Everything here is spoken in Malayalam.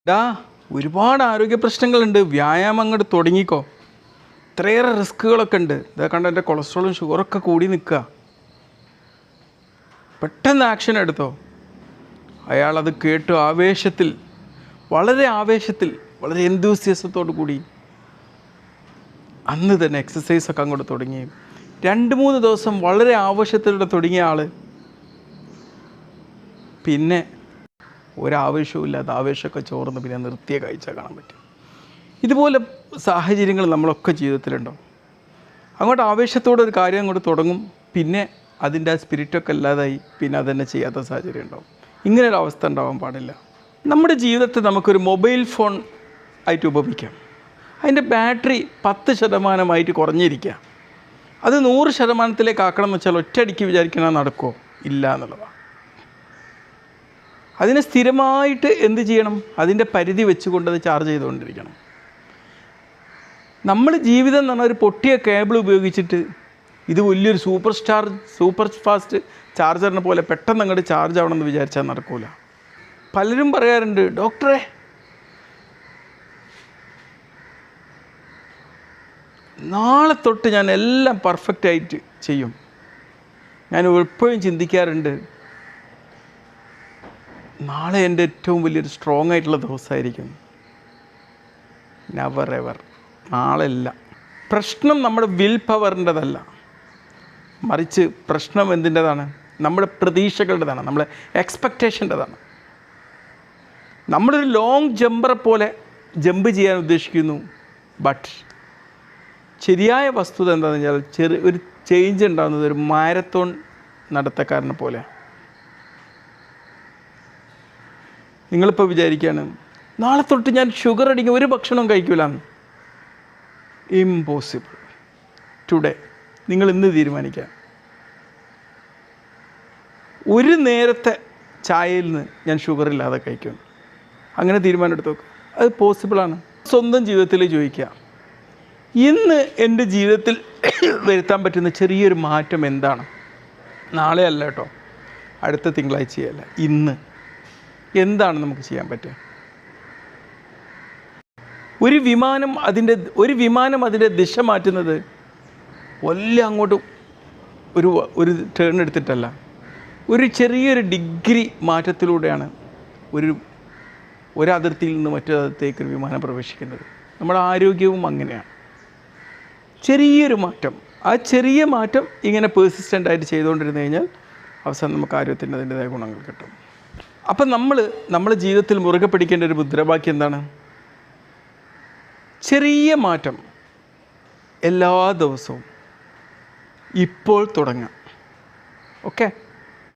ഡാ ഒരുപാട് ആരോഗ്യ പ്രശ്നങ്ങളുണ്ട്. വ്യായാമം അങ്ങോട്ട് തുടങ്ങിക്കോ. ഇത്രയേറെ റിസ്ക്കുകളൊക്കെ ഉണ്ട്. ഇതാ കണ്ട എൻ്റെ കൊളസ്ട്രോളും ഷുഗറൊക്കെ കൂടി നിൽക്കുക. പെട്ടെന്ന് ആക്ഷൻ എടുത്തോ. അയാളത് കേട്ടു വളരെ ആവേശത്തിൽ വളരെ എന്തൂസിയസത്തോടു കൂടി അന്ന് തന്നെ എക്സസൈസൊക്കെ അങ്ങോട്ട് തുടങ്ങി. 2-3 ദിവസം വളരെ ആവേശത്തിലൂടെ തുടങ്ങിയ ആൾ പിന്നെ ഒരാവേശവും ഇല്ലാതെ ആവേശമൊക്കെ ചോർന്ന് പിന്നെ നിർത്തിയ കാഴ്ച കാണാൻ പറ്റും. ഇതുപോലെ സാഹചര്യങ്ങൾ നമ്മളൊക്കെ ജീവിതത്തിലുണ്ടോ. അങ്ങോട്ട് ആവേശത്തോടെ ഒരു കാര്യം അങ്ങോട്ട് തുടങ്ങും, പിന്നെ അതിൻ്റെ ആ സ്പിരിറ്റൊക്കെ ഇല്ലാതായി പിന്നെ അതന്നെ ചെയ്യാത്ത സാഹചര്യം ഉണ്ടാവും. ഇങ്ങനൊരു അവസ്ഥ ഉണ്ടാവാൻ പാടില്ല. നമ്മുടെ ജീവിതത്തെ നമുക്കൊരു മൊബൈൽ ഫോൺ ആയിട്ട് ഉപയോഗിക്കാം. അതിൻ്റെ ബാറ്ററി 10% കുറഞ്ഞിരിക്കുക. അത് 100% ആക്കണം എന്ന് വെച്ചാൽ ഒറ്റയടിക്ക് വിചാരിക്കണം നടക്കുമോ? ഇല്ല എന്നുള്ളതാണ്. അതിനെ സ്ഥിരമായിട്ട് എന്ത് ചെയ്യണം? അതിൻ്റെ പരിധി വെച്ചുകൊണ്ട് അത് ചാർജ് ചെയ്തുകൊണ്ടിരിക്കണം. നമ്മൾ ജീവിതം എന്ന് പറഞ്ഞാൽ ഒരു പൊട്ടിയ കേബിൾ ഉപയോഗിച്ചിട്ട് ഇത് വലിയൊരു സൂപ്പർ ഫാസ്റ്റ് ചാർജറിനെ പോലെ പെട്ടെന്ന് അങ്ങോട്ട് ചാർജ് ആവണമെന്ന് വിചാരിച്ചാൽ നടക്കില്ല. പലരും പറയാറുണ്ട്, ഡോക്ടറെ നാളെ തൊട്ട് ഞാൻ എല്ലാം പെർഫെക്റ്റായിട്ട് ചെയ്യും. ഞാൻ എപ്പോഴും ചിന്തിക്കാറുണ്ട്, നാളെ എൻ്റെ ഏറ്റവും വലിയൊരു സ്ട്രോങ് ആയിട്ടുള്ള ദിവസമായിരിക്കും. Never ever. നാളെ അല്ല. പ്രശ്നം നമ്മുടെ വിൽ പവറിൻ്റെതല്ല, മറിച്ച് പ്രശ്നം എന്തിൻ്റെതാണ്? നമ്മുടെ പ്രതീക്ഷകളുടേതാണ്, നമ്മുടെ എക്സ്പെക്റ്റേഷൻ്റെതാണ്. നമ്മളൊരു ലോങ് ജമ്പറെ പോലെ ജമ്പ് ചെയ്യാൻ ഉദ്ദേശിക്കുന്നു. ബട്ട് ശരിയായ വസ്തുത എന്താണെന്ന് വെച്ചാൽ ഒരു ചേഞ്ച് ഉണ്ടാകുന്നത് ഒരു മാരത്തോൺ നടത്തക്കാരനെ പോലെ. നിങ്ങളിപ്പോൾ വിചാരിക്കുകയാണ് നാളെ തൊട്ട് ഞാൻ ഷുഗർ അടിക്കുക ഒരു ഭക്ഷണവും കഴിക്കില്ലാന്ന്. ഇമ്പോസിബിൾ. ടുഡേ നിങ്ങൾ ഇന്ന് തീരുമാനിക്കുക, ഒരു നേരത്തെ ചായയിൽ നിന്ന് ഞാൻ ഷുഗർ ഇല്ലാതെ കഴിക്കും. അങ്ങനെ തീരുമാനം എടുത്ത് നോക്കുക. അത് പോസിബിളാണ്. സ്വന്തം ജീവിതത്തിൽ ചോദിക്കുക, ഇന്ന് എൻ്റെ ജീവിതത്തിൽ വരുത്താൻ പറ്റുന്ന ചെറിയൊരു മാറ്റം എന്താണ്? നാളെ അല്ല കേട്ടോ, അടുത്ത തിങ്കളാഴ്ചയല്ല, ഇന്ന് എന്താണ് നമുക്ക് ചെയ്യാൻ പറ്റുക? ഒരു വിമാനം അതിൻ്റെ ദിശ മാറ്റുന്നത് വലിയ അങ്ങോട്ട് ഒരു ടേൺ എടുത്തിട്ടല്ല, ഒരു ചെറിയൊരു ഡിഗ്രി മാറ്റത്തിലൂടെയാണ് ഒരു അതിർത്തിയിൽ നിന്ന് മറ്റൊരതിർത്തിലേക്ക് ഒരു വിമാനം പ്രവേശിക്കുന്നത്. നമ്മുടെ ആരോഗ്യവും അങ്ങനെയാണ്. ചെറിയൊരു മാറ്റം, ആ ചെറിയ മാറ്റം ഇങ്ങനെ പേഴ്സിസ്റ്റൻ്റായിട്ട് ചെയ്തുകൊണ്ടിരുന്നു കഴിഞ്ഞാൽ അവസാനം നമുക്ക് ആരോഗ്യത്തിൻ്റെ അതിൻ്റെതായ ഗുണങ്ങൾ കിട്ടും. അപ്പം നമ്മുടെ ജീവിതത്തിൽ മുറുകെ പിടിക്കേണ്ട ഒരു മുദ്രാവാക്യം എന്താണ്? ചെറിയ മാറ്റം എല്ലാ ദിവസവും ഇപ്പോൾ തുടങ്ങാം. ഓക്കെ.